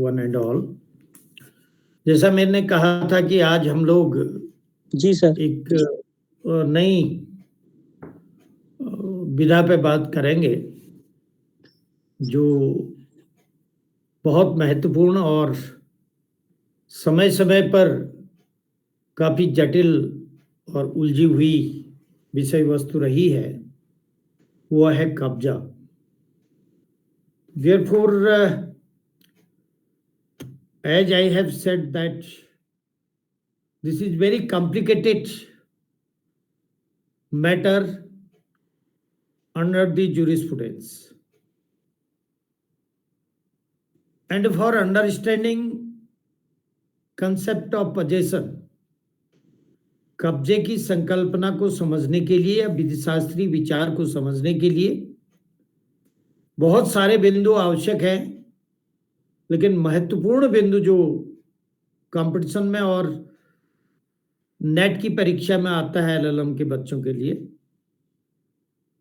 One and all. जैसा मैंने कहा था कि आज हम लोग जी सर। एक नई विधा पे बात करेंगे जो बहुत महत्वपूर्ण और समय समय पर काफी जटिल और उलझी हुई विषय वस्तु रही है, वह है कब्जा। Therefore, as I have said that this is very complicated matter under the jurisprudence. And for understanding concept of possession, कब्जे की संकल्पना को समझने के लिए या विधिशास्त्री विचार को समझने के लिए बहुत सारे बिंदु आवश्यक हैं, लेकिन महत्वपूर्ण बिंदु जो कंपटीशन में और नेट की परीक्षा में आता है एलएलएम के बच्चों के लिए,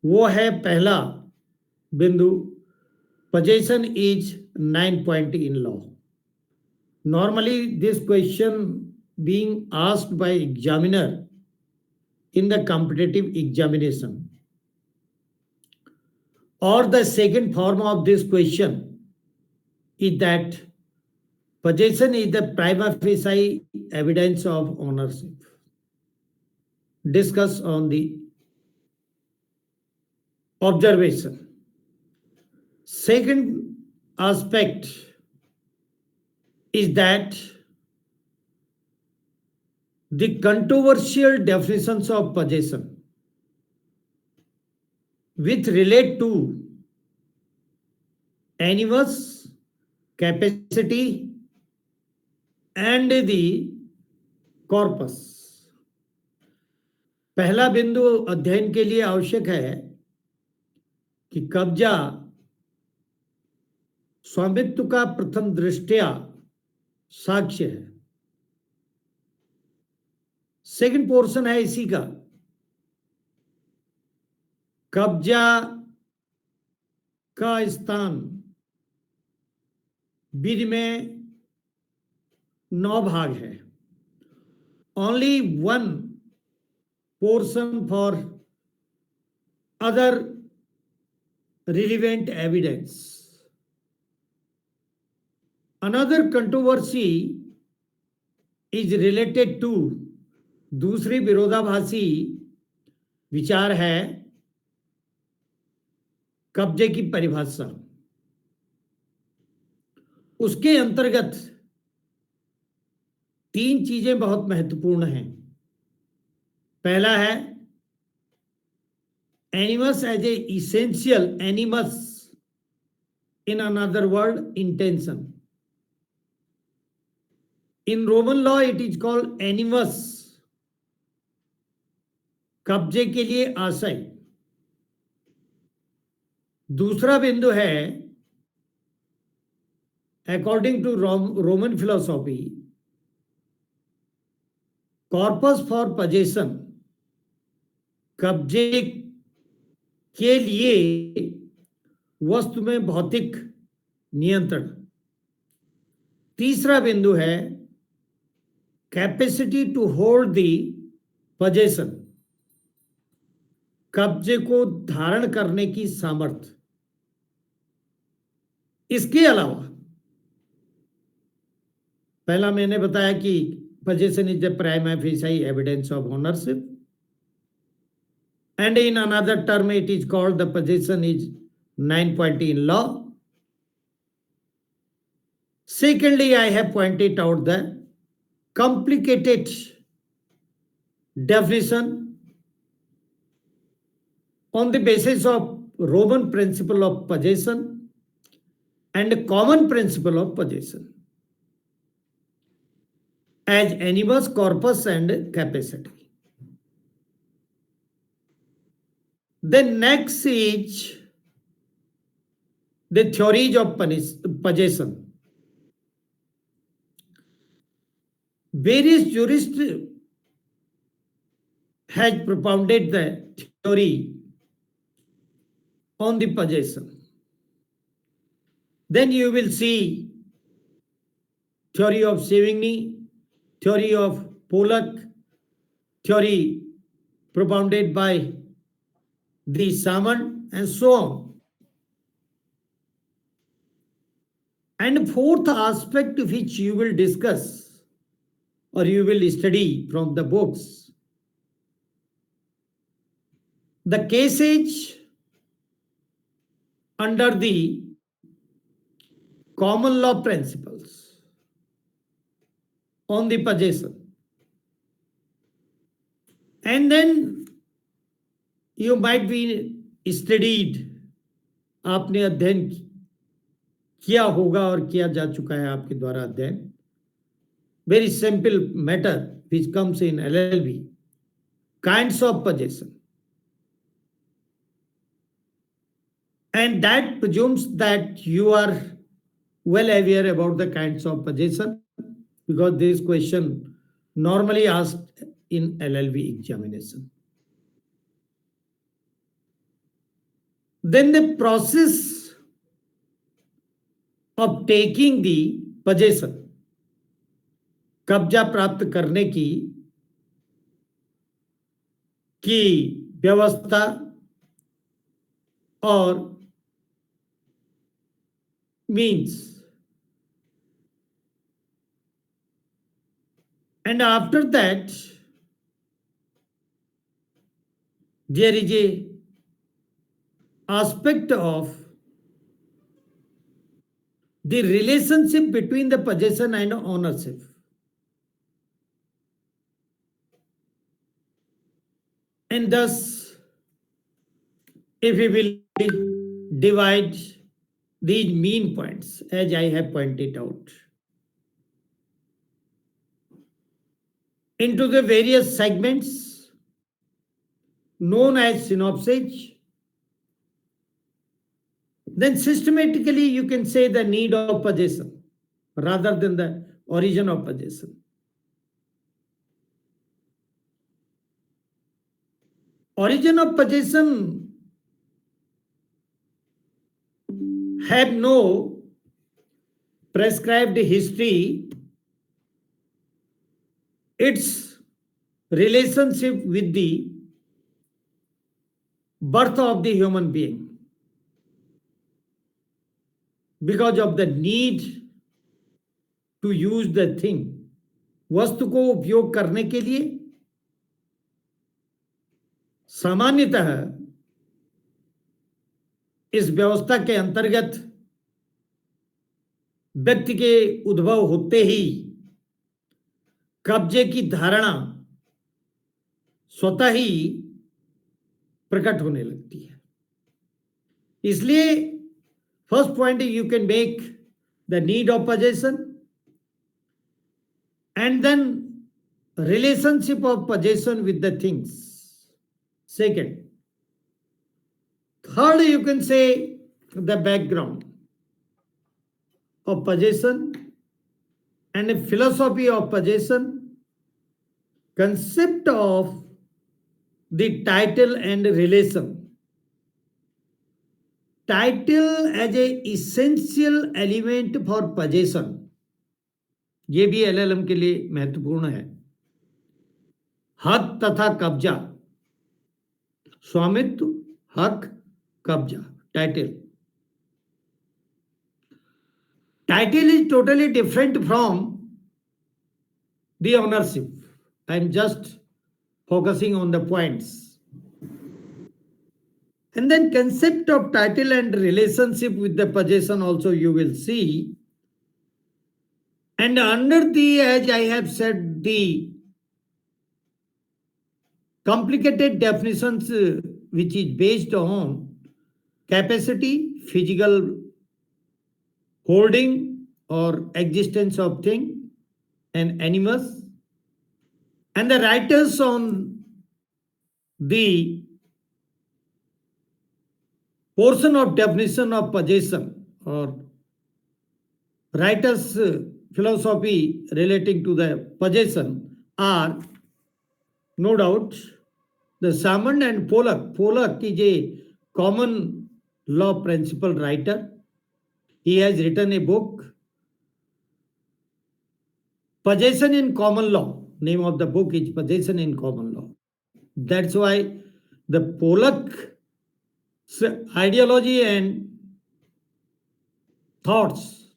वो है पहला बिंदु, possession is 9 point in law. Normally this question being asked by examiner in the competitive examination, or the second form of this question is that possession is the prima facie evidence of ownership. Discuss on the observation. Second aspect is that the controversial definitions of possession which relate to animus, capacity and the corpus. पहला बिंदु अध्ययन के लिए आवश्यक है कि कब्जा स्वामित्व का प्रथम दृष्टया साक्ष्य है। सेकंड पोर्शन है इसी का, कब्जा का स्थान विधि में 9 भाग है। Only one portion for other relevant evidence. Another controversy is related to, दूसरी विरोधाभासी विचार है कब्जे की परिभाषा। उसके अंतर्गत 3 चीजें बहुत महत्वपूर्ण हैं। पहला है animus as a essential animus, in another word intention. In Roman law it is called animus, कब्जे के लिए आशय। दूसरा बिंदु है according to Roman philosophy, corpus for possession, कब्जे के लिए वस्तु में भौतिक नियंत्रण। तीसरा बिंदु है capacity to hold the possession, कब्जे को धारण करने की सामर्थ्य। इसके अलावा पहला मैंने बताया कि possession is the prima facie evidence of ownership, and in another term it is called the possession is 9 point in law. Secondly, I have pointed out the complicated definition on the basis of Roman principle of possession and common principle of possession as animus, corpus and capacity. Then next is the theories of possession. Various jurists has propounded the theory on the possession. Then you will see theory of Savigny, theory of Pollock, theory propounded by the Salmon, and so on. And fourth aspect which you will discuss or you will study from the books, the cases under the common law principles on the possession. And then you might be studied, आपने अध्ययन किया होगा और किया जा चुका है आपके द्वारा अध्ययन. Very simple matter which comes in LLB, kinds of possession. And that presumes that you are well aware about the kinds of possession, because this question normally asked in LLB examination. Then the process of taking the possession, कब्जा प्राप्त करने की व्यवस्था और means. And after that, there is a aspect of the relationship between the possession and ownership. And thus, if we will divide these mean points, as I have pointed out, into the various segments known as synopsis, then systematically you can say the need of possession rather than the origin of possession. Origin of possession have no prescribed history. Its relationship with the birth of the human being, because of the need to use the thing, वस्तु को उपयोग करने के लिए सामान्यतः इस व्यवस्था के अंतर्गत व्यक्ति के उद्भव होते ही कब्जे की धारणा स्वतः ही प्रकट होने लगती है. इसलिए first point, you can make the need of possession, and then relationship of possession with the things. Second, third, you can say the background of possession and a philosophy of possession, concept of the title and relation. Title as a essential element for possession, ये भी LLM के लिए महत्वपूर्ण है. हक तथा कब्जा, स्वामित्व, हक, कब्जा, title. Title is totally different from the ownership. I am just focusing on the points. And then concept of title and relationship with the possession also you will see. And under the, as I have said, the complicated definitions which is based on capacity, physical holding or existence of thing and animals, and the writers on the portion of definition of possession or writers philosophy relating to the possession are no doubt the Salmon and Pollock. Pollock is a common law principle writer. He has written a book possession in common law. Name of the book is Possession in Common Law. That's why the Pollock's ideology and thoughts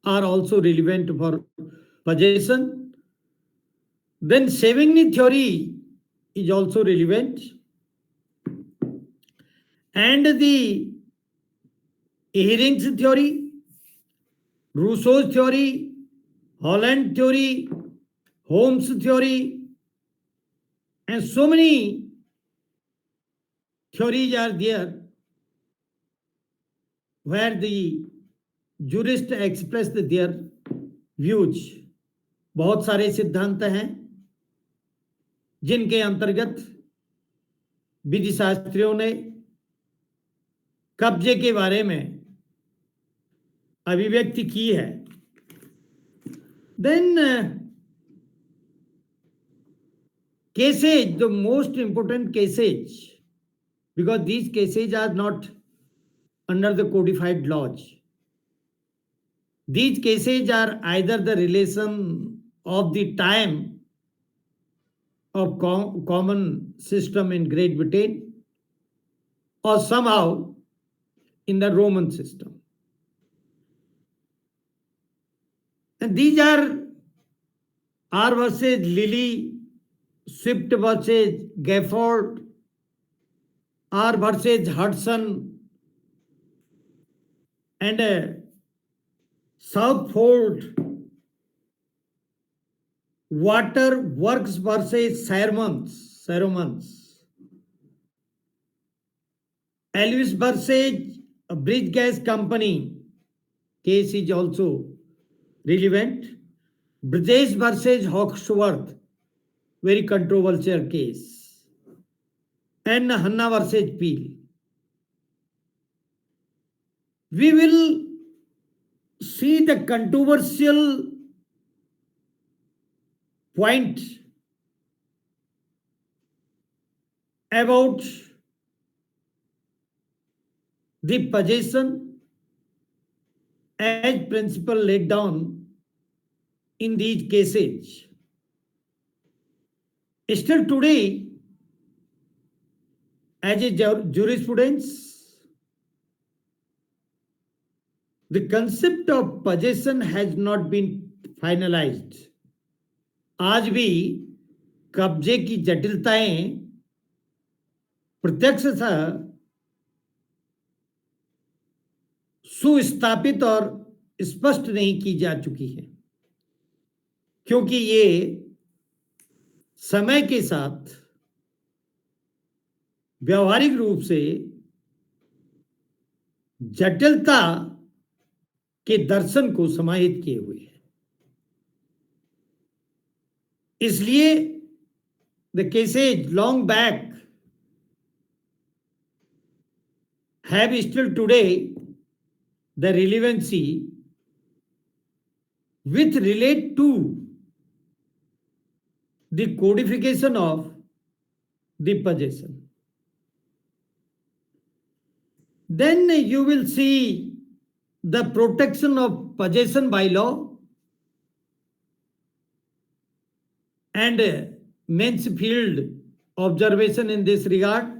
are also relevant for possession. Then Savigny theory is also relevant. And the Ehring's theory, Rousseau's theory, Holland theory, Holmes theory, and so many theories are there where the jurists express their views. बहुत सारे सिद्धांत हैं जिनके अंतर्गत विधि शास्त्रियों ने कब्जे के बारे में अभिव्यक्ति की है. Then cases, the most important cases, because these cases are not under the codified laws. These cases are either the relation of the time of common system in Great Britain or somehow in the Roman system. And these are R versus Lilly, Swift versus Gafford, R versus Hudson, and Southford, Water Works versus Sermons, Elvis versus Bridge Gas Company case is also relevant. Brajesh versus Hawksworth, very controversial case. And Hanna versus Peel. We will see the controversial point about the possession as principle laid down in these cases. Still today, as a jurisprudence, the concept of possession has not been finalized. आज भी कब्जे की जटिलताएं प्रत्यक्षतः सुस्थापित और स्पष्ट नहीं की जा चुकी है, क्योंकि ये समय के साथ व्यवहारिक रूप से जटिलता के दर्शन को समाहित किए हुए हैं. इसलिए the cases long back have still today the relevancy which relate to the codification of the possession. Then you will see the protection of possession by law and Mansfield observation in this regard,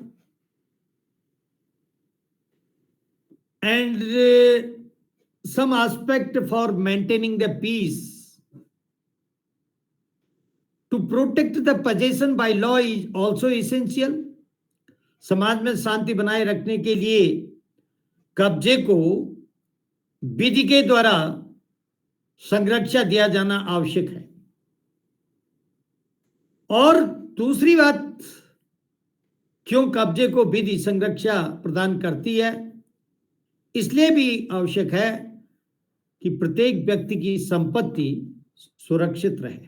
and some aspect for maintaining the peace. To protect the possession by law is also essential. समाज में शांति बनाए रखने के लिए कब्जे को विधि के द्वारा संरक्षा दिया जाना आवश्यक है. और दूसरी बात, क्यों कब्जे को विधि संरक्षा प्रदान करती है, इसलिए भी आवश्यक है कि प्रत्येक व्यक्ति की संपत्ति सुरक्षित रहे.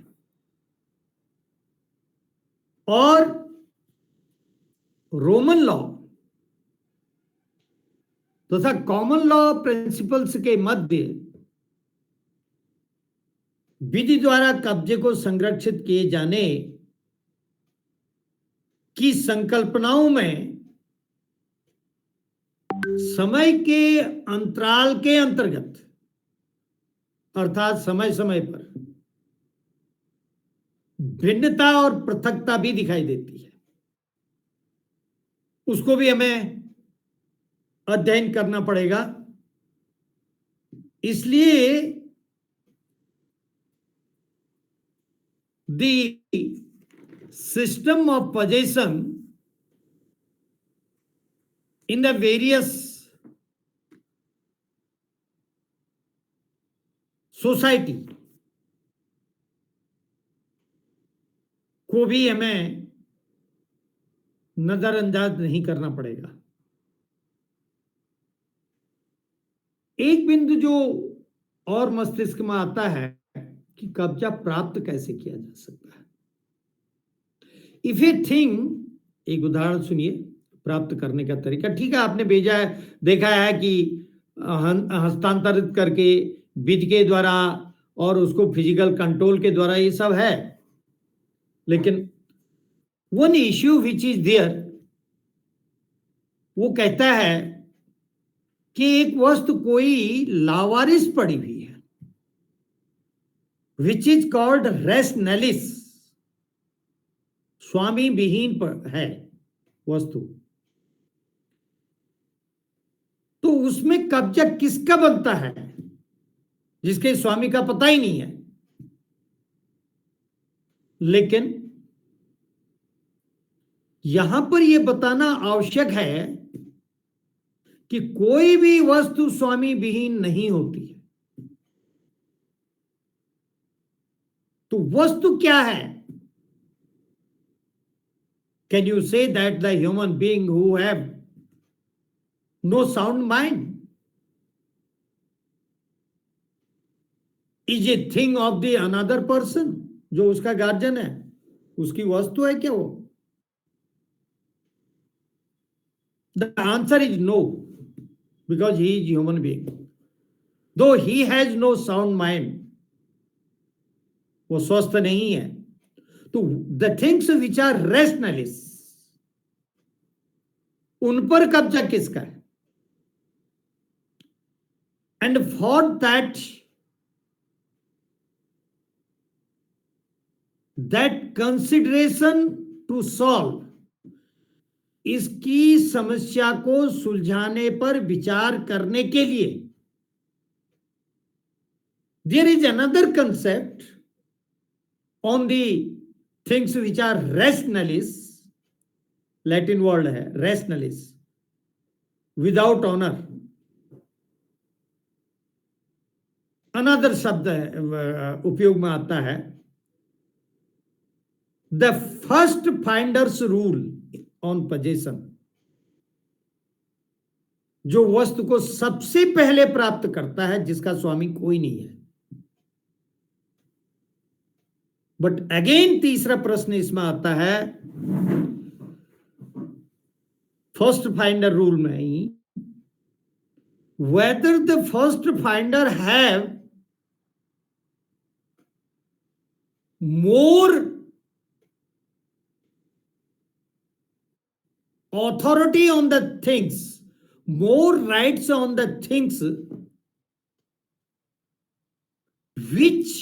और रोमन लॉ तथा कॉमन लॉ प्रिंसिपल्स के मध्य विधि द्वारा कब्जे को संरक्षित किए जाने की संकल्पनाओं में समय के अंतराल के अंतर्गत, अर्थात समय समय पर भिन्नता और पृथकता भी दिखाई देती है, उसको भी हमें अध्ययन करना पड़ेगा। इसलिए the system of possession in the various society को भी हमें नजरअंदाज नहीं करना पड़ेगा। एक बिंदु जो और मस्तिष्क में आता है कि कब्जा प्राप्त कैसे किया जा सकता है। इफ ए थिंग, एक उदाहरण सुनिए प्राप्त करने का तरीका। ठीक है, आपने भेजा है, देखा है कि हस्तांतरित करके विधि के द्वारा और उसको फिजिकल कंट्रोल के द्वारा, ये सब है। लेकिन one issue which is there, वो कहता है कि एक वस्तु कोई लावारिस पड़ी हुई है, विच इज कॉल्ड रेशनलिस, स्वामी विहीन पर है वस्तु, तो उसमें कब्जा किसका बनता है जिसके स्वामी का पता ही नहीं है। लेकिन यहां पर यह बताना आवश्यक है कि कोई भी वस्तु स्वामी विहीन नहीं होती है। तो वस्तु क्या है? Can you say that the human being who have no sound mind is a thing of the another person, जो उसका गार्जियन है उसकी वस्तु है क्या वो? The answer is no, because he is human being. Though he has no sound mind, वो स्वस्थ नहीं है। तो the things which are rationalists, उन पर कब्जा किसका है? And for that consideration to solve, इसकी समस्या को सुलझाने पर विचार करने के लिए there is another concept on the things which are रेशनलिस, लैटिन वर्ड है रेशनलिस, विदाउट ऑनर। अनदर शब्द उपयोग में आता है, the first finders rule on possession, जो वस्तु को सबसे पहले प्राप्त करता है जिसका स्वामी कोई नहीं है। बट अगेन तीसरा प्रश्न इसमें आता है, फर्स्ट फाइंडर रूल में ही, whether the first finder have more authority on the things, more rights on the things which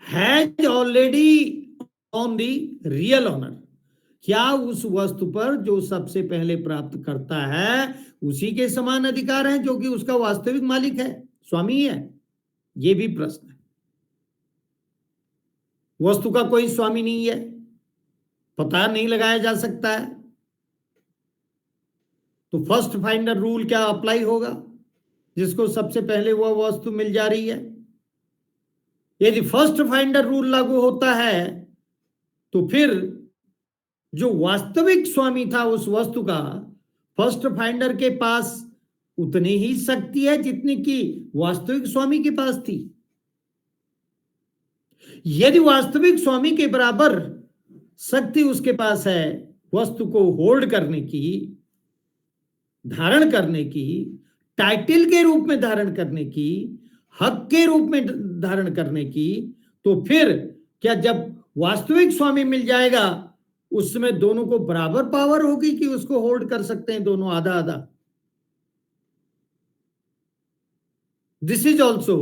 has already on the real owner, क्या उस वस्तु पर जो सबसे पहले प्राप्त करता है उसी के समान अधिकार है जो कि उसका वास्तविक मालिक है, स्वामी है? ये भी प्रश्न है। वस्तु का कोई स्वामी नहीं है, पता नहीं लगाया जा सकता है, तो फर्स्ट फाइंडर रूल क्या अप्लाई होगा जिसको सबसे पहले वह वस्तु मिल जा रही है? यदि फर्स्ट फाइंडर रूल लागू होता है तो फिर जो वास्तविक स्वामी था उस वस्तु का, फर्स्ट फाइंडर के पास उतनी ही शक्ति है जितनी कि वास्तविक स्वामी के पास थी। यदि वास्तविक स्वामी के बराबर शक्ति उसके पास है वस्तु को होल्ड करने की, धारण करने की, टाइटल के रूप में धारण करने की, हक के रूप में धारण करने की, तो फिर क्या जब वास्तविक स्वामी मिल जाएगा उस समय दोनों को बराबर पावर होगी कि उसको होल्ड कर सकते हैं दोनों आधा आधा? This is also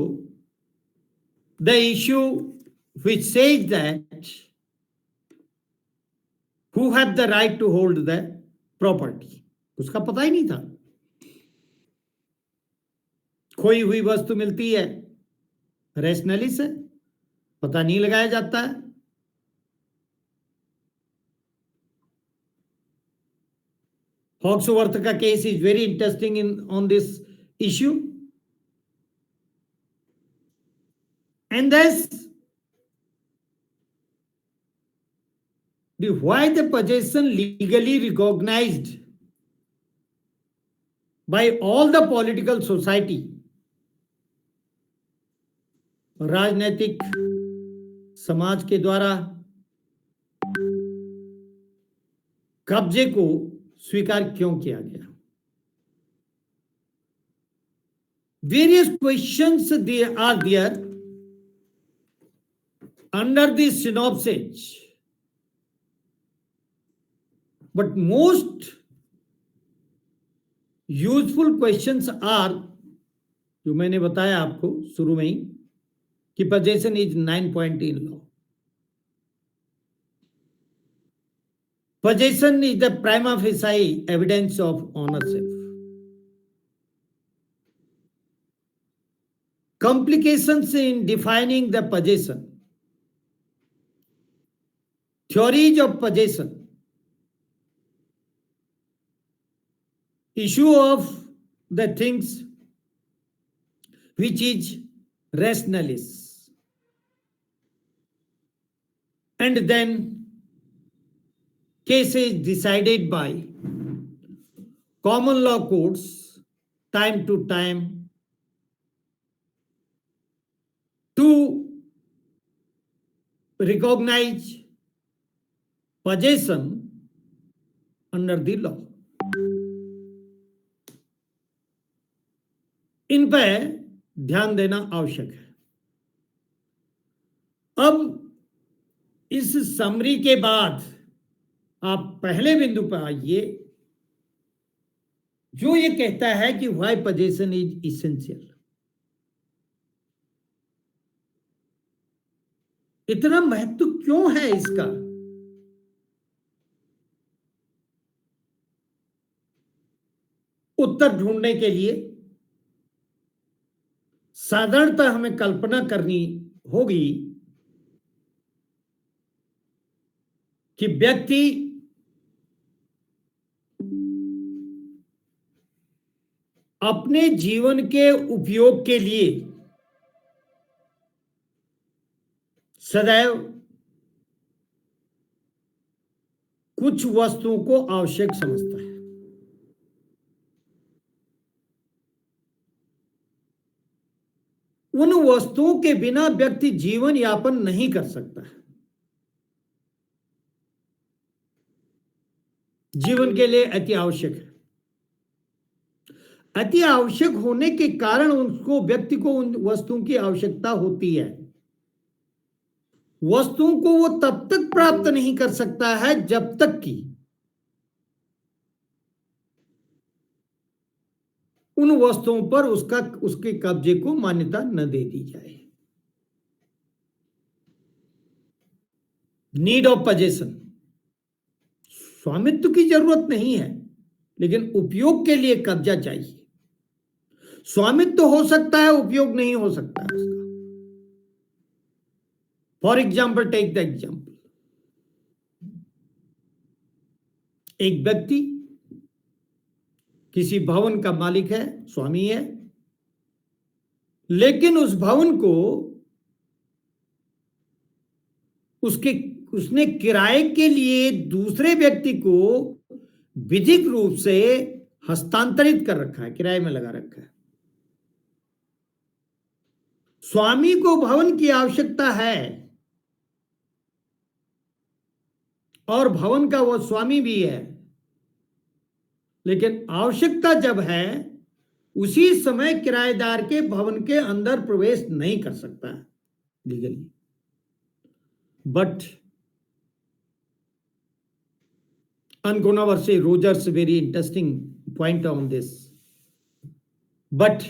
the issue which says that who have the right to hold the property. उसका पता ही नहीं था। खोई हुई वस्तु मिलती है रैशनली से, पता नहीं लगाया जाता है। हॉक्सवर्थ का case is very interesting in on this issue, and thus why the possession legally recognized by all the political society, राजनीतिक समाज के द्वारा कब्जे को स्वीकार क्यों किया गया? Various questions are there under this synopsis, but most useful questions are, जो मैंने बताया आपको शुरू में ही कि possession is 9 point in law. Possession is the prima facie evidence of ownership. Complications in defining the possession. Theories of possession, issue of the things which is rationalist, and then cases decided by common law courts time to time to recognize possession under the law. इन पर ध्यान देना आवश्यक है। अब इस summary के बाद आप पहले बिंदु पर आइए, जो ये कहता है कि व्हाई पोजेशन इज इसेंशियल। इतना महत्व क्यों है इसका? उत्तर ढूंढने के लिए साधारणतः हमें कल्पना करनी होगी कि व्यक्ति अपने जीवन के उपयोग के लिए सदैव कुछ वस्तुओं को आवश्यक समझता है। उन वस्तुओं के बिना व्यक्ति जीवन यापन नहीं कर सकता है। जीवन के लिए अति आवश्यक है। अति आवश्यक होने के कारण उसको व्यक्ति को उन वस्तुओं की आवश्यकता होती है। वस्तुओं को वो तब तक प्राप्त नहीं कर सकता है जब तक कि उन वस्तुओं पर उसके कब्जे को मान्यता न दे दी जाए। नीड ऑफ पोजेशन, स्वामित्व की जरूरत नहीं है, लेकिन उपयोग के लिए कब्जा चाहिए। स्वामित्व हो सकता है, उपयोग नहीं हो सकता है उसका। For example, take the example, एक व्यक्ति किसी भवन का मालिक है, स्वामी है, लेकिन उस भवन को उसने किराए के लिए दूसरे व्यक्ति को विधिक रूप से हस्तांतरित कर रखा है, किराए में लगा रखा है। स्वामी को भवन की आवश्यकता है और भवन का वो स्वामी भी है, लेकिन आवश्यकता जब है उसी समय किराएदार के भवन के अंदर प्रवेश नहीं कर सकता है legally. But Ancona versus Rogers, very interesting point on this. But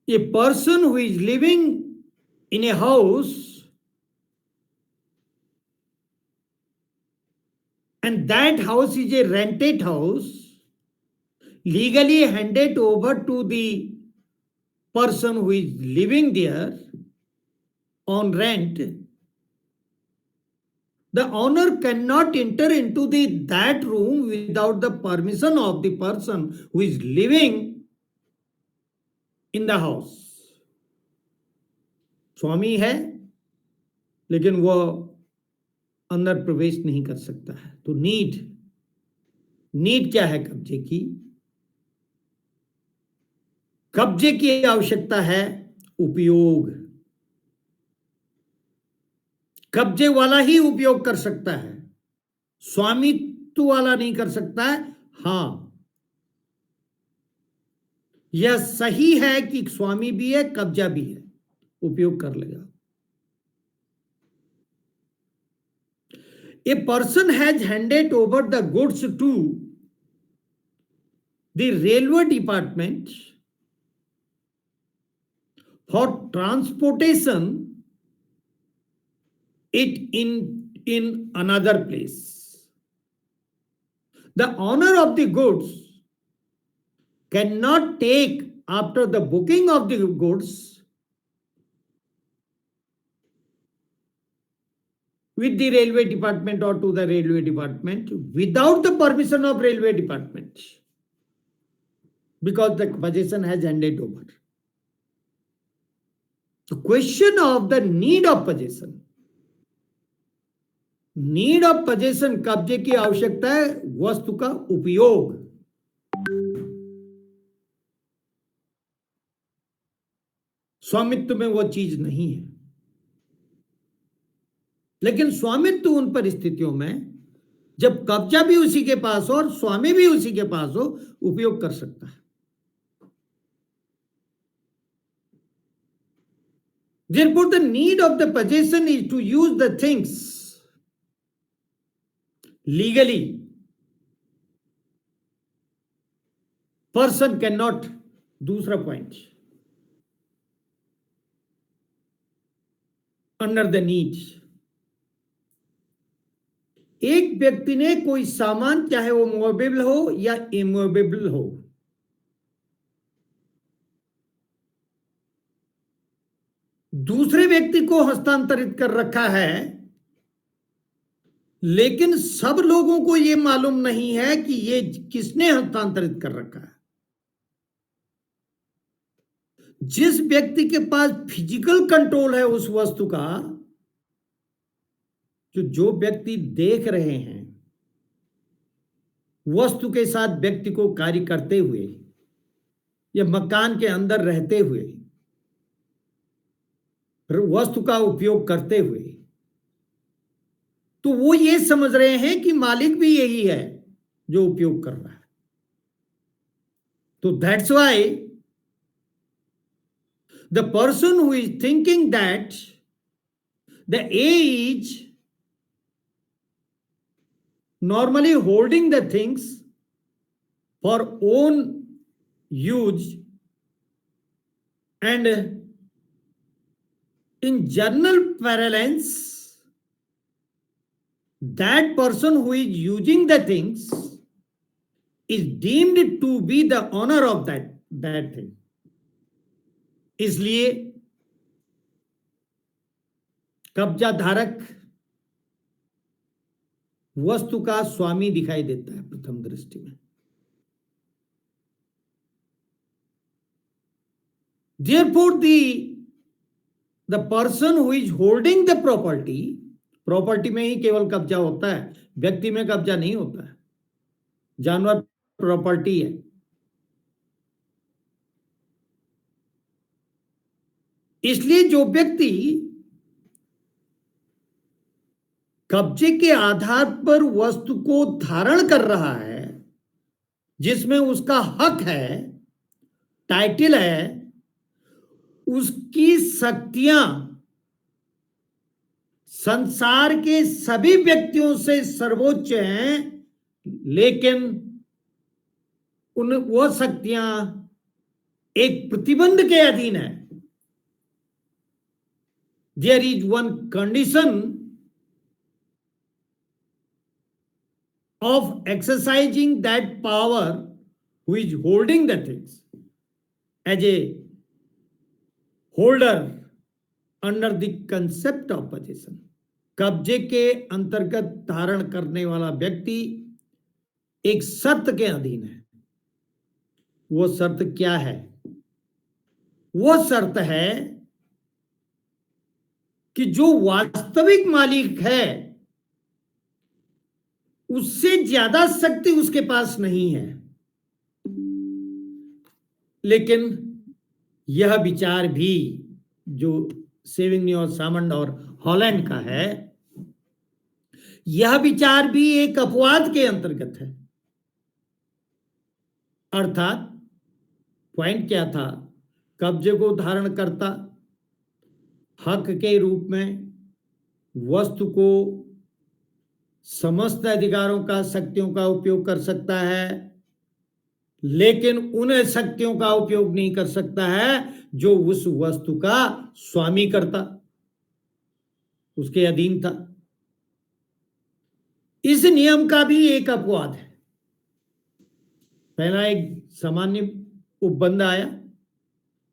A person who is living in a house and that house is a rented house, legally handed over to the person who is living there on rent, the owner cannot enter into that room without the permission of the person who is living in the house. स्वामी है लेकिन वो अंदर प्रवेश नहीं कर सकता है। तो नीड क्या है कब्जे की? कब्जे की आवश्यकता है उपयोग। कब्जे वाला ही उपयोग कर सकता है, स्वामित्व वाला नहीं कर सकता है। हां, यह सही है कि स्वामी भी है, कब्जा भी है, उपयोग कर लेगा। A person has handed over the goods to the railway department for transportation it in another place. The owner of the goods cannot take after the booking of the goods with the railway department or to the railway department without the permission of railway department, because the possession has handed over. The question of the need of possession, need of possession, कब्जे की आवश्यकता है वस्तु का उपयोग। स्वामित्व में वो चीज नहीं है, लेकिन स्वामित्व उन परिस्थितियों में जब कब्जा भी उसी के पास हो और स्वामी भी उसी के पास हो, उपयोग कर सकता है। Therefore, the need of the possession is to use the things legally. Person cannot, दूसरा पॉइंट, अंडर द नीड। एक व्यक्ति ने कोई सामान, चाहे वो मूवेबल हो या इमूवेबल हो, दूसरे व्यक्ति को हस्तांतरित कर रखा है, लेकिन सब लोगों को यह मालूम नहीं है कि ये किसने हस्तांतरित कर रखा है। जिस व्यक्ति के पास फिजिकल कंट्रोल है उस वस्तु का, जो व्यक्ति देख रहे हैं वस्तु के साथ व्यक्ति को कार्य करते हुए या मकान के अंदर रहते हुए, वस्तु का उपयोग करते हुए, तो वो ये समझ रहे हैं कि मालिक भी यही है जो उपयोग कर रहा है। तो that's why the person who is thinking that the A is normally holding the things for own use and in general parlance, that person who is using the things is deemed to be the owner of that thing. इसलिए कब्जा धारक वस्तु का स्वामी दिखाई देता है प्रथम दृष्टि में। Therefore, the person who is holding the property में ही केवल कब्जा होता है, व्यक्ति में कब्जा नहीं होता है। जानवर प्रॉपर्टी है। इसलिए जो व्यक्ति कब्जे के आधार पर वस्तु को धारण कर रहा है, जिसमें उसका हक है, टाइटल है, उसकी शक्तियां संसार के सभी व्यक्तियों से सर्वोच्च हैं, लेकिन वो शक्तियां एक प्रतिबंध के अधीन है। There is one condition of exercising that power who is holding the things as a holder under the concept of possession। कब्जे के अंतर्गत धारण करने वाला व्यक्ति एक शर्त के अधीन है। वो शर्त क्या है? वो शर्त है कि जो वास्तविक मालिक है उससे ज्यादा शक्ति उसके पास नहीं है। लेकिन यह विचार भी जो सेविग्नी और सामंड और हॉलैंड का है, यह विचार भी एक अपवाद के अंतर्गत है। अर्थात पॉइंट क्या था? कब्जे को धारण करता हक के रूप में वस्तु को समस्त अधिकारों का शक्तियों का उपयोग कर सकता है, लेकिन उन शक्तियों का उपयोग नहीं कर सकता है जो उस वस्तु का स्वामी करता, उसके अधीन था। इस नियम का भी एक अपवाद है। पहला एक सामान्य उपबंध आया,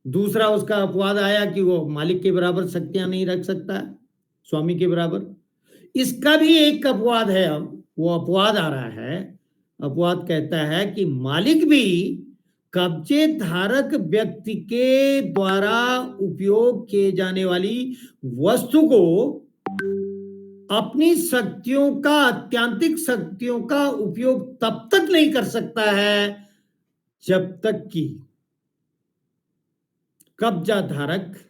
दूसरा उसका अपवाद आया कि वो मालिक के बराबर शक्तियां नहीं रख सकता है, स्वामी के बराबर। इसका भी एक अपवाद है। अब वो अपवाद आ रहा है। अपवाद कहता है कि मालिक भी कब्जे धारक व्यक्ति के द्वारा उपयोग किए जाने वाली वस्तु को अपनी शक्तियों का, अत्यंतिक शक्तियों का उपयोग तब तक नहीं कर सकता है जब तक कि कब्जा धारक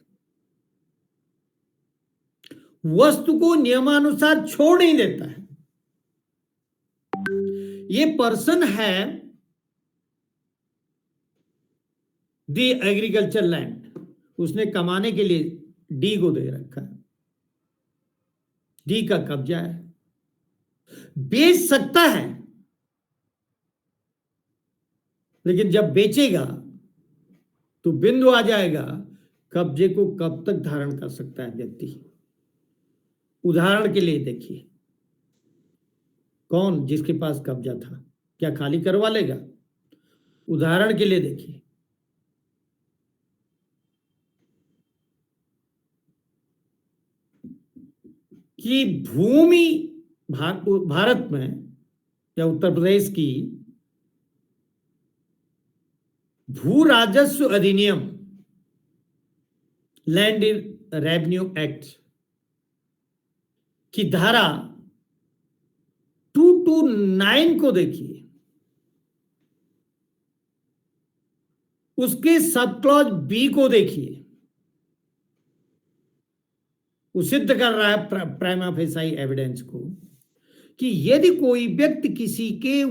वस्तु को नियमानुसार छोड़ नहीं देता है। ये पर्सन है द एग्रीकल्चर लैंड, उसने कमाने के लिए डी को दे रखा है, डी का कब्जा है, बेच सकता है, लेकिन जब बेचेगा तो बिंदु आ जाएगा कब्जे को कब तक धारण कर सकता है व्यक्ति। उदाहरण के लिए देखिए, कौन जिसके पास कब्जा था क्या खाली करवा लेगा? उदाहरण के लिए देखिए, कि भूमि भारत में या उत्तर प्रदेश की भू राजस्व अधिनियम, लैंड रेवेन्यू एक्ट की धारा 229 को देखिए, उसके सब क्लॉज बी को देखिए। वो सिद्ध कर रहा है प्राइमा फेसाई एविडेंस को कि यदि कोई व्यक्ति किसी के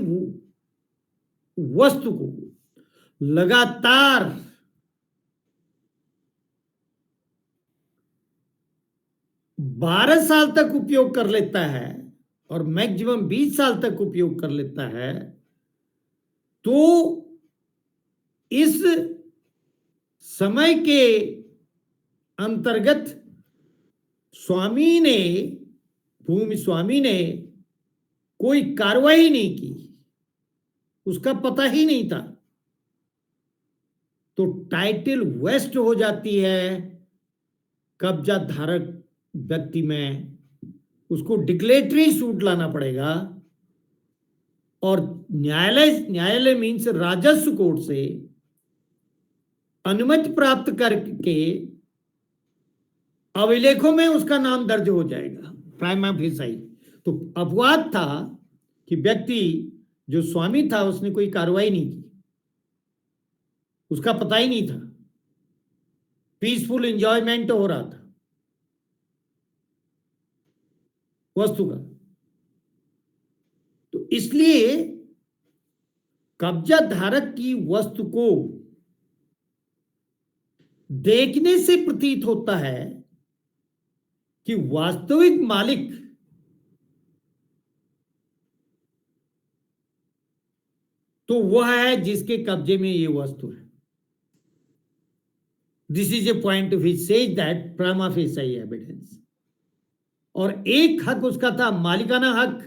वस्तु को लगातार बारह साल तक उपयोग कर लेता है और मैक्सिमम 20 साल तक उपयोग कर लेता है, तो इस समय के अंतर्गत स्वामी ने, भूमि स्वामी ने कोई कार्रवाई नहीं की, उसका पता ही नहीं था, तो टाइटल वेस्ट हो जाती है कब्जा धारक व्यक्ति में। उसको डिक्लेरेटरी सूट लाना पड़ेगा और न्यायालय मीन्स राजस्व कोर्ट से अनुमति प्राप्त करके अभिलेखों में उसका नाम दर्ज हो जाएगा, प्राइमा फेसाई। तो अपवाद था कि व्यक्ति जो स्वामी था उसने कोई कार्रवाई नहीं की, उसका पता ही नहीं था, पीसफुल एंजॉयमेंट हो रहा था वस्तु का। तो इसलिए कब्जा धारक की वस्तु को देखने से प्रतीत होता है कि वास्तविक मालिक तो वह है जिसके कब्जे में ये वस्तु है। This is a point which says that prima facie evidence. और एक हक उसका था, मालिकाना हक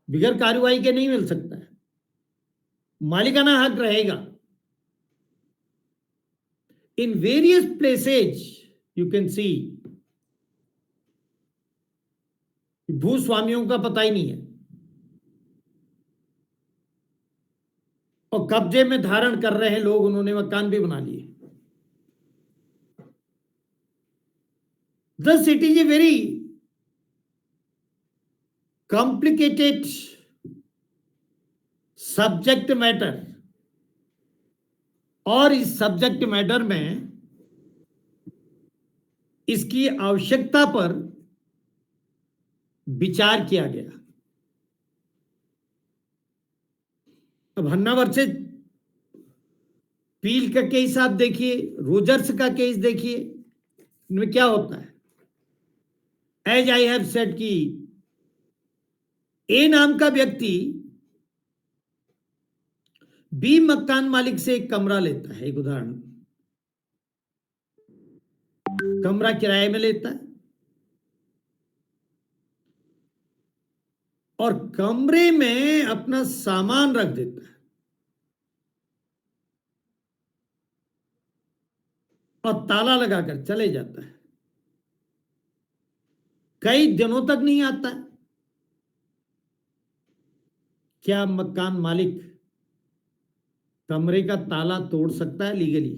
बिगैर कार्रवाई के नहीं मिल सकता है, मालिकाना हक रहेगा। In various places you can see भूस्वामियों का पता ही नहीं है और कब्जे में धारण कर रहे हैं लोग, उन्होंने मकान भी बना लिए। Thus it is a very complicated subject matter, और इस सब्जेक्ट मैटर में इसकी आवश्यकता पर विचार किया गया। अब हन्ना वर्सेस पील का केस आप देखिए, रोजर्स का केस देखिए, इनमें क्या होता है। एज आई हैव सेड कि ए नाम का व्यक्ति बी मकान मालिक से एक कमरा लेता है, एक उदाहरण, कमरा किराए में लेता है और कमरे में अपना सामान रख देता है और ताला लगाकर चले जाता है, कई दिनों तक नहीं आता है। क्या मकान मालिक कमरे का ताला तोड़ सकता है legally?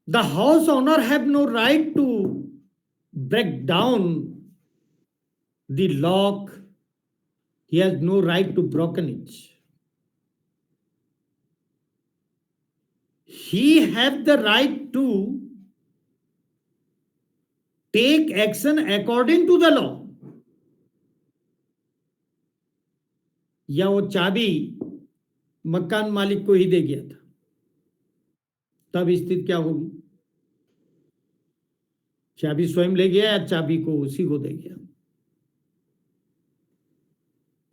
The house owner have no right to break down the lock. He has no right to broken it. He have the right to take action according to the law. या वो चाबी मकान मालिक को ही दे गया था, तब स्थिति क्या होगी? चाबी स्वयं ले गया या चाबी को उसी को दे गया?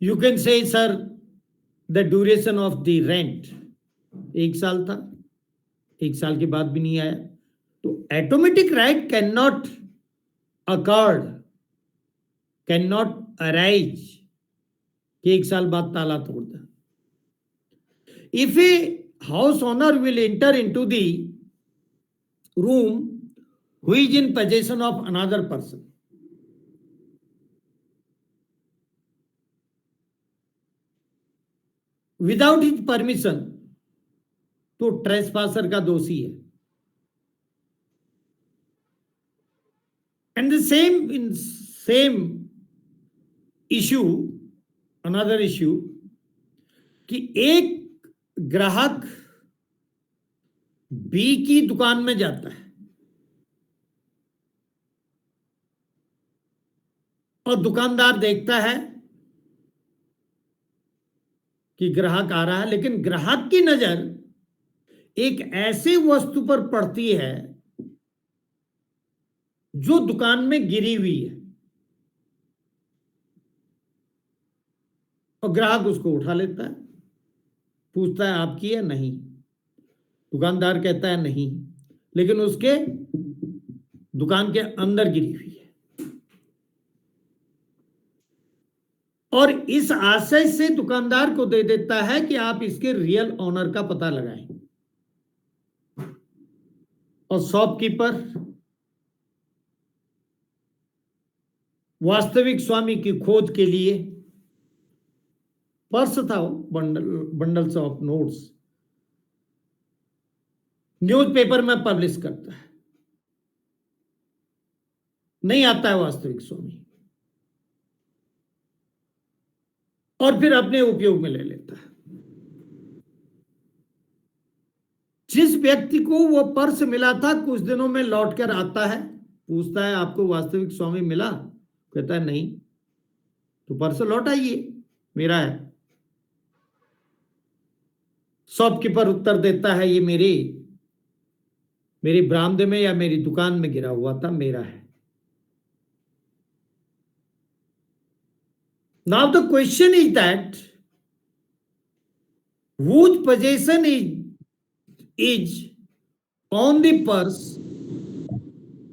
You can say sir the duration of the rent 1 साल था, 1 साल के बाद भी नहीं आया, तो automatic right can not accrued, can not arise कि 1 साल बाद ताला तोड़ दे। If a house owner will enter into the room who is in possession of another person, without his permission, तो ट्रेसपासर का दोषी है। And the same issue, another issue, कि एक ग्राहक बी की दुकान में जाता है और दुकानदार देखता है कि ग्राहक आ रहा है, लेकिन ग्राहक की नजर एक ऐसे वस्तु पर पड़ती है जो दुकान में गिरी हुई है और ग्राहक उसको उठा लेता है, पूछता है आपकी है? नहीं। दुकानदार कहता है नहीं, लेकिन उसके दुकान के अंदर गिरी हुई है। और इस आशय से दुकानदार को दे देता है कि आप इसके रियल ओनर का पता लगाएं, और शॉपकीपर वास्तविक स्वामी की खोज के लिए पर्स था वो, बंडल्स ऑफ नोट्स, न्यूज़पेपर में पब्लिश करता है, नहीं आता है वास्तविक स्वामी, और फिर अपने उपयोग में ले लेता है। जिस व्यक्ति को वो पर्स मिला था कुछ दिनों में लौट कर आता है, पूछता है आपको वास्तविक स्वामी मिला? कहता है नहीं। तो पर्स लौट आइए, मेरा है। शॉपकीपर उत्तर देता है ये मेरी बरामदे में या मेरी दुकान में गिरा हुआ था, मेरा है। Now the question is that whose possession is is on the purse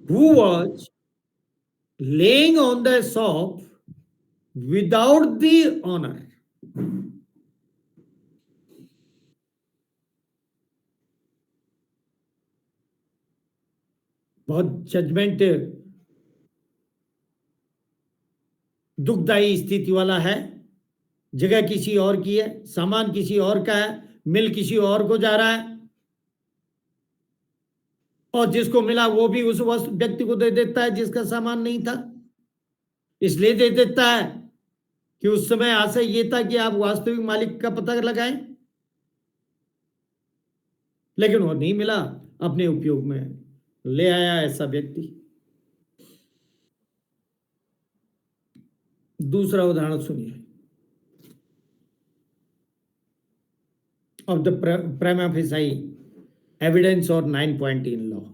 who was laying on the shop without the honor. बहुत जजमेंट दुखदायी स्थिति वाला है। जगह किसी और की है, सामान किसी और का है, मिल किसी और को जा रहा है, और जिसको मिला वो भी उस व्यक्ति को दे देता है जिसका सामान नहीं था। इसलिए दे देता है कि उस समय आशय ये था कि आप वास्तविक मालिक का पता लगाएं, लेकिन वो नहीं मिला, अपने उपयोग में ले आया ऐसा व्यक्ति। दूसरा उदाहरण सुनिए। of the prima facie evidence or 9.10 law.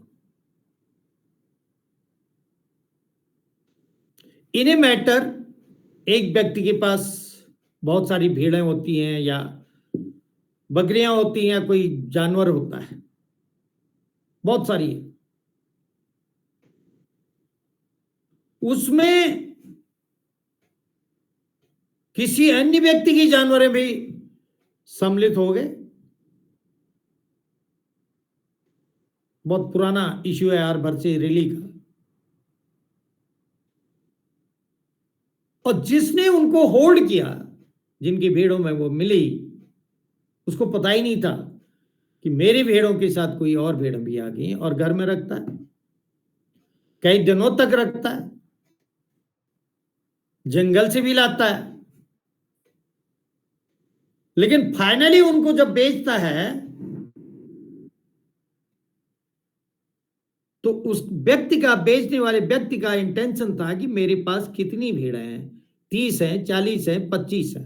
In a matter, एक व्यक्ति के पास बहुत सारी भेड़ें होती हैं या बकरियां होती हैं, कोई जानवर होता है, बहुत सारी है। उसमें किसी अन्य व्यक्ति की जानवरें भी सम्मिलित हो गए। बहुत पुराना इश्यू है आर वर्सी रिली का। और जिसने उनको होल्ड किया, जिनकी भेड़ों में वो मिली, उसको पता ही नहीं था कि मेरी भेड़ों के साथ कोई और भेड़ भी आ गई, और घर में रखता है, कई दिनों तक रखता है, जंगल से भी लाता है, लेकिन फाइनली उनको जब बेचता है तो उस व्यक्ति का, बेचने वाले व्यक्ति का इंटेंशन था कि मेरे पास कितनी भेड़ें हैं, 30 है, 40 है, 25 है,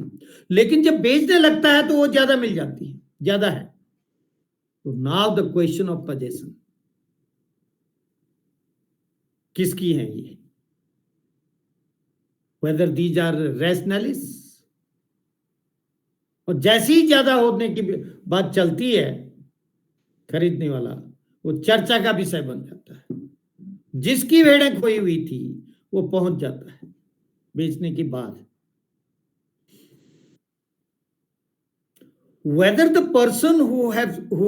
लेकिन जब बेचने लगता है तो वो ज्यादा मिल जाती है, ज्यादा है। तो now the question of possession, किसकी है ये? Whether these are rationalist. और जैसे ही ज्यादा होने की बात चलती है, खरीदने वाला वो चर्चा का विषय बन जाता है। जिसकी भेड़ें खोई हुई थी वो पहुंच जाता है बेचने के बाद। Whether the person who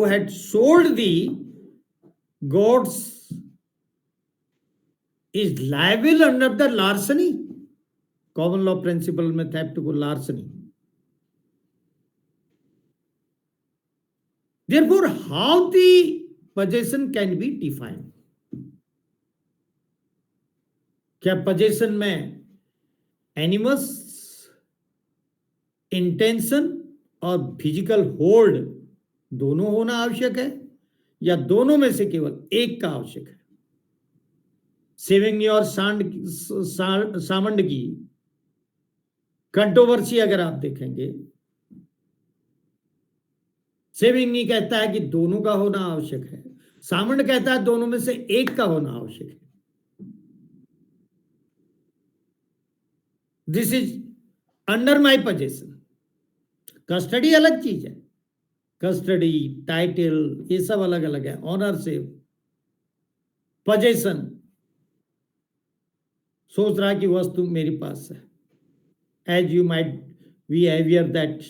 had sold the goats is liable under the larceny, common law principle में theft को larceny. Therefore, how the possession can be defined? क्या possession में animus, intention और फिजिकल होल्ड दोनों होना आवश्यक है, या दोनों में से केवल एक का आवश्यक है? सेविंग और सामंड की कंट्रोवर्सी अगर आप देखेंगे, सेविंग कहता है कि दोनों का होना आवश्यक है, सामंड कहता है दोनों में से एक का होना आवश्यक है। This is under my possession. Custody अलग चीज है, कस्टडी, टाइटल, ये सब अलग अलग है। ऑनरशिप, पोजेशन, सोच रहा कि वस्तु मेरे पास है। As you might be aware that,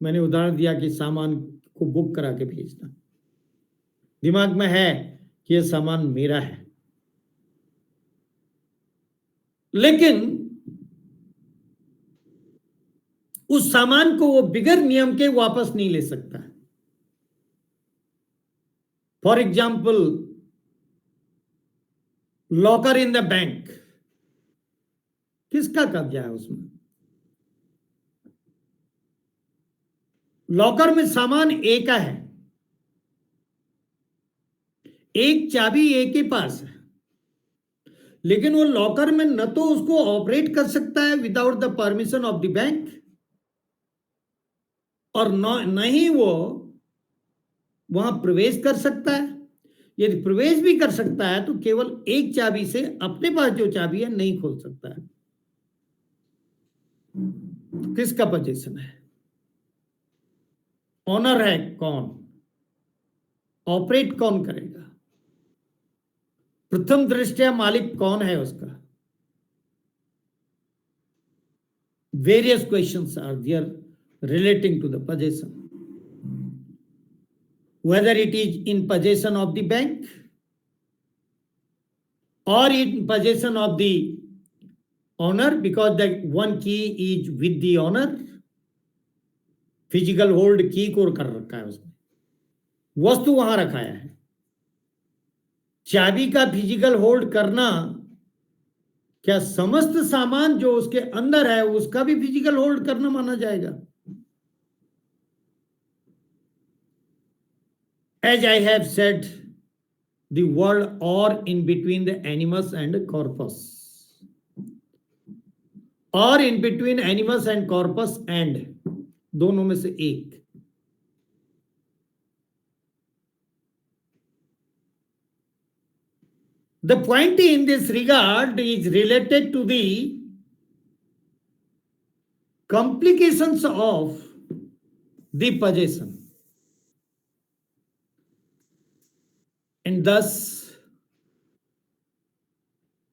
मैंने उदाहरण दिया कि सामान को बुक करा के भेजना, दिमाग में है कि यह सामान मेरा है, लेकिन उस सामान को वो बिगर नियम के वापस नहीं ले सकता। For example, locker in the bank, किसका कब्जा है उसमें? लॉकर में सामान ए का है, एक चाबी ए के पास है, लेकिन वो लॉकर में न तो उसको ऑपरेट कर सकता है without the permission of the bank, और न ही वो वहां प्रवेश कर सकता है। यदि प्रवेश भी कर सकता है तो केवल एक चाबी से, अपने पास जो चाबी है, नहीं खोल सकता है। तो किसका पोजीशन है? ऑनर है कौन? ऑपरेट कौन करेगा? प्रथम दृष्टया मालिक कौन है उसका? Various questions are there relating to the possession, whether it is in possession of the bank or in possession of the owner, because the one key is with the owner. Physical hold की को कर रखा है उसने, वस्तु वहां रखाया है। चाबी का फिजिकल होल्ड करना, क्या समस्त सामान जो उसके अंदर है उसका भी फिजिकल होल्ड करना माना जाएगा? As I have said, the word or in between the animus and corpus, or in between animus and corpus, and दोनों में से एक। The point in this regard is related to the complications of the possession, and thus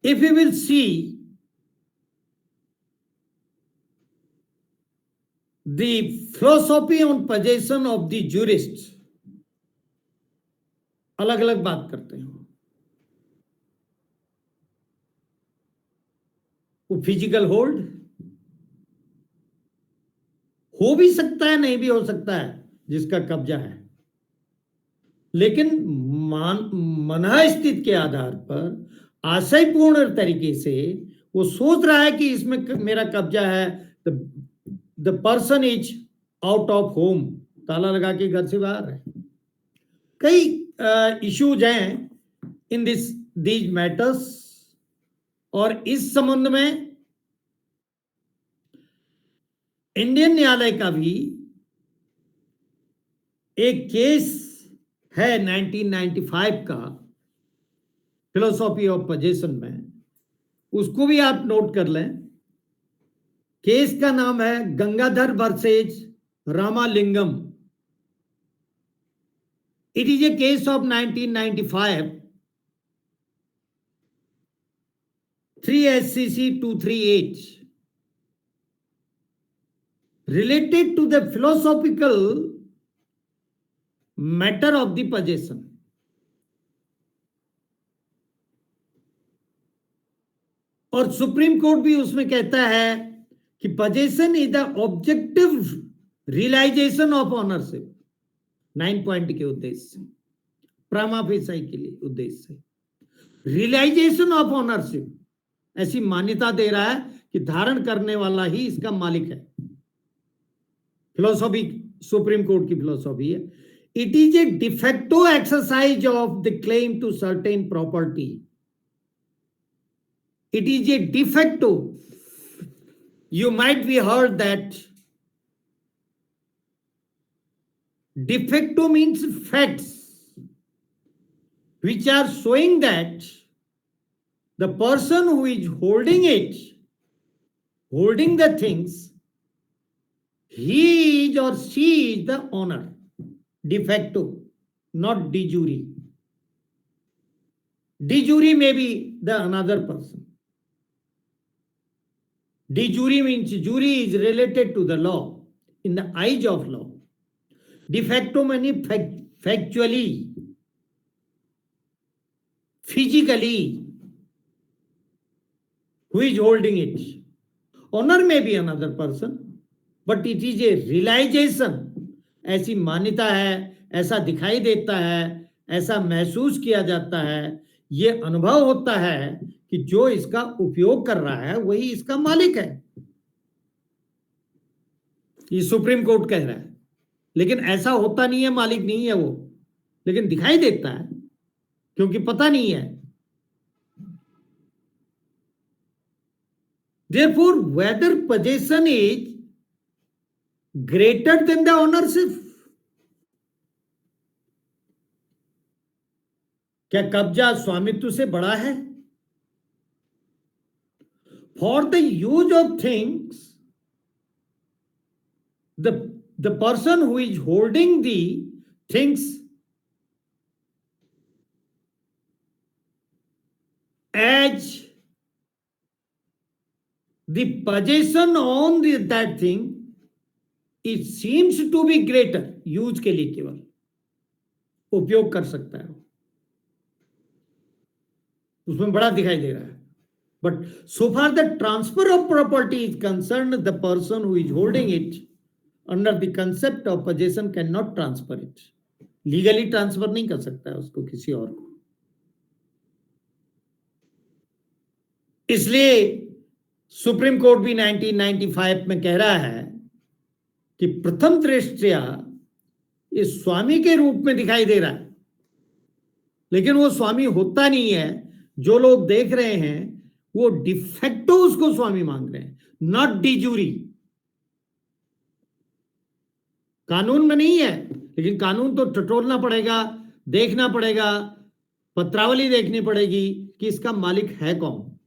if we will see the philosophy on possession of the jurists, अलग अलग बात करते हैं। वो फिजिकल होल्ड हो भी सकता है, नहीं भी हो सकता है, जिसका कब्जा है, लेकिन मनःस्थिति के आधार पर आशयपूर्ण तरीके से वो सोच रहा है कि इसमें मेरा कब्जा है। The person is out of home, ताला लगा के घर से बाहर है। कई इश्यूज हैं इन दीज मैटर्स, और इस संबंध में इंडियन न्यायालय का भी एक केस है 1995 का फिलोसॉफी ऑफ पोजेशन में, उसको भी आप नोट कर लें। केस का नाम है Gangadhar versus Ramalingam. It is A case of 1995, 3 SCC 238, related to the philosophical matter of the possession. और सुप्रीम कोर्ट भी उसमें कहता है कि possession is the objective realization of ownership, 9 point के उद्देश्य से, प्रामा फेसाई के लिए उद्देश्य से रियलाइजेशन ऑफ ओनरशिप ऐसी मान्यता दे रहा है कि धारण करने वाला ही इसका मालिक है। फिलोसॉफी सुप्रीम कोर्ट की फिलोसॉफी है। It is a de facto exercise of the claim to certain property. It is a de facto, you might be heard that defecto means facts which are showing that the person who is holding it, holding the things, he is or she is the owner. De facto, not de jure. De jure may be the another person. De jure means jury is related to the law, in the eyes of law. De facto means factually, physically, who is holding it. Owner may be another person, but it is a realization. ऐसी मान्यता है, ऐसा दिखाई देता है, ऐसा महसूस किया जाता है, ये अनुभव होता है कि जो इसका उपयोग कर रहा है वही इसका मालिक है। ये सुप्रीम कोर्ट कह रहा है, लेकिन ऐसा होता नहीं है, मालिक नहीं है वो, लेकिन दिखाई देता है क्योंकि पता नहीं है। Therefore, whether possession is greater than the ownership, क्या कब्जा स्वामित्व से बड़ा है? For the use of things, the person who is holding the things as the possession on that thing, it seems to be greater, use के लिए केवल उपयोग कर सकता है, उसमें बड़ा दिखाई दे रहा है. But so far the transfer of property is concerned, the person who is holding it under the concept of possession cannot transfer it. Legally transfer नहीं कर सकता है उसको किसी और को. इसलिए सुप्रीम कोर्ट भी 1995 में कह रहा है कि प्रथम दृष्टया ये स्वामी के रूप में दिखाई दे रहा है, लेकिन वो स्वामी होता नहीं है. जो लोग देख रहे हैं वो डिफेक्टो उसको स्वामी मांग रहे हैं, नॉट डिजूरी. कानून में नहीं है, लेकिन कानून तो टटोलना पड़ेगा, देखना पड़ेगा, पत्रावली देखनी पड़ेगी कि इसका मालिक है कौन.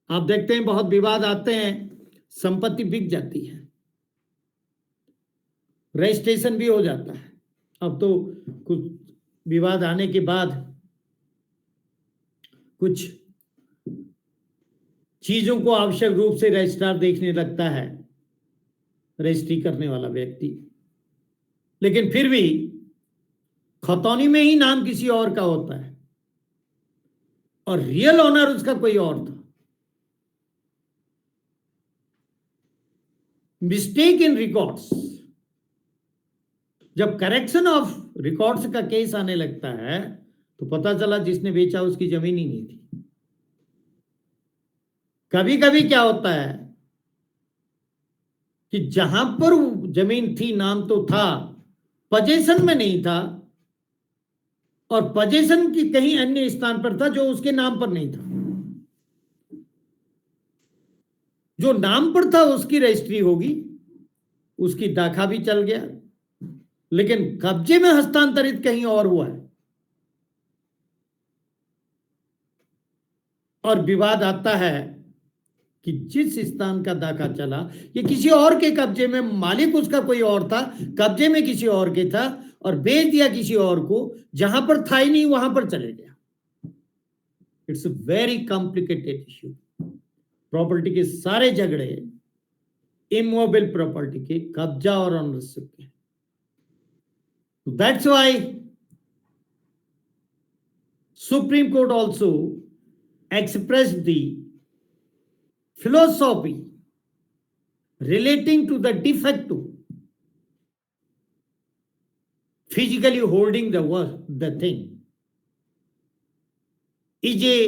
आप देखते हैं बहुत विवाद आते हैं, संपत्ति बिक जाती है, रजिस्ट्रेशन भी हो जाता है. अब तो कुछ विवाद आने के बाद कुछ चीजों को आवश्यक रूप से रजिस्ट्रार देखने लगता है, रजिस्ट्री करने वाला व्यक्ति, लेकिन फिर भी खतौनी में ही नाम किसी और का होता है और रियल ओनर उसका कोई और था. मिस्टेक इन रिकॉर्ड्स, जब करेक्शन ऑफ रिकॉर्ड्स का केस आने लगता है तो पता चला जिसने बेचा उसकी जमीन ही नहीं थी. कभी कभी क्या होता है कि जहां पर जमीन थी, नाम तो था, पजेशन में नहीं था, और पजेशन की कहीं अन्य स्थान पर था जो उसके नाम पर नहीं था. जो नाम पर था उसकी रजिस्ट्री होगी, उसकी दाखा भी चल गया, लेकिन कब्जे में हस्तांतरित कहीं और हुआ है. और विवाद आता है कि जिस स्थान का दाखा चला ये किसी और के कब्जे में, मालिक उसका कोई और था, कब्जे में किसी और के था और बेच दिया किसी और को, जहां पर था ही नहीं वहां पर चले गया. It's a very complicated issue. Property के सारे झगड़े इमोबाइल प्रॉपर्टी के, कब्जा और ओनरशिप के. That's why supreme court also expressed the philosophy relating to the defecto physically holding the thing is a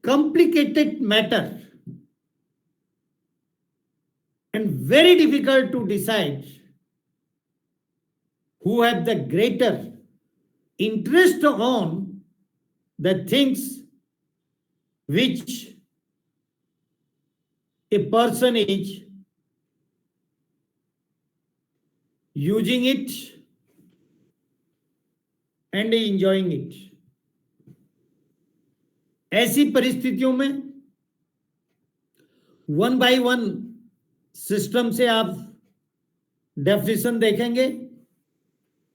complicated matter and very difficult to decide who have the greater interest on the things which a person is using it and enjoying it. ऐसी परिस्थितियों में 1 by 1 system से आप definition देखेंगे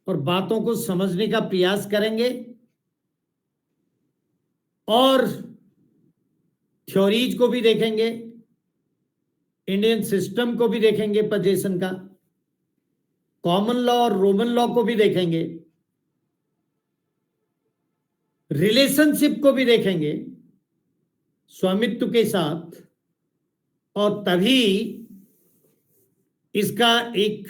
और बातों को समझने का प्रयास करेंगे और थ्योरीज को भी देखेंगे, इंडियन सिस्टम को भी देखेंगे, पजेशन का कॉमन लॉ और रोमन लॉ को भी देखेंगे, रिलेशनशिप को भी देखेंगे स्वामित्व के साथ, और तभी इसका एक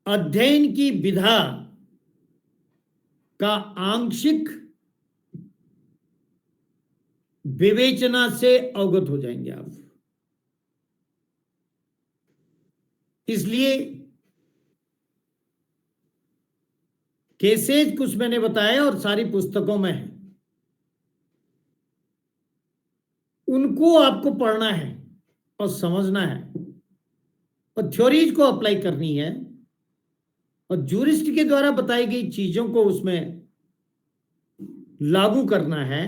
अध्ययन की विधा का आंशिक विवेचना से अवगत हो जाएंगे आप. इसलिए केसेज कुछ मैंने बताया और सारी पुस्तकों में है, उनको आपको पढ़ना है और समझना है और थ्योरीज को अप्लाई करनी है और जूरिस्ट के द्वारा बताई गई चीजों को उसमें लागू करना है.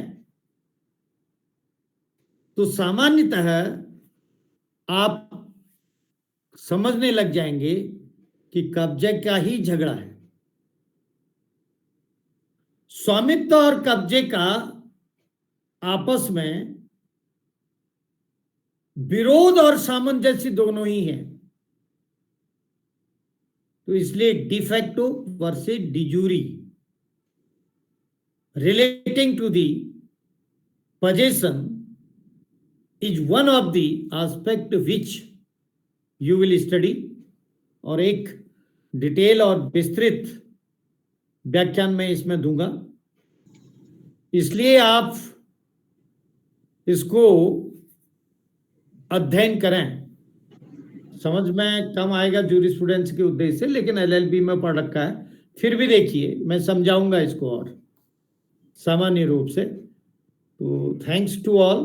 तो सामान्यतः आप समझने लग जाएंगे कि कब्जे का ही झगड़ा है. स्वामित्व और कब्जे का आपस में विरोध और सामंजस्य दोनों ही है। तो इसलिए de facto versus de jure relating to the possession is one of the aspect which you will study, और एक डिटेल और विस्तृत व्याख्यान में इसमें दूंगा, इसलिए आप इसको अध्ययन करें। समझ में कम आएगा जूरिस्प्रूडेंस के उद्देश्य से, लेकिन एलएलबी में पढ़ रखा है, फिर भी देखिए मैं समझाऊंगा इसको और सामान्य रूप से। तो थैंक्स टू ऑल।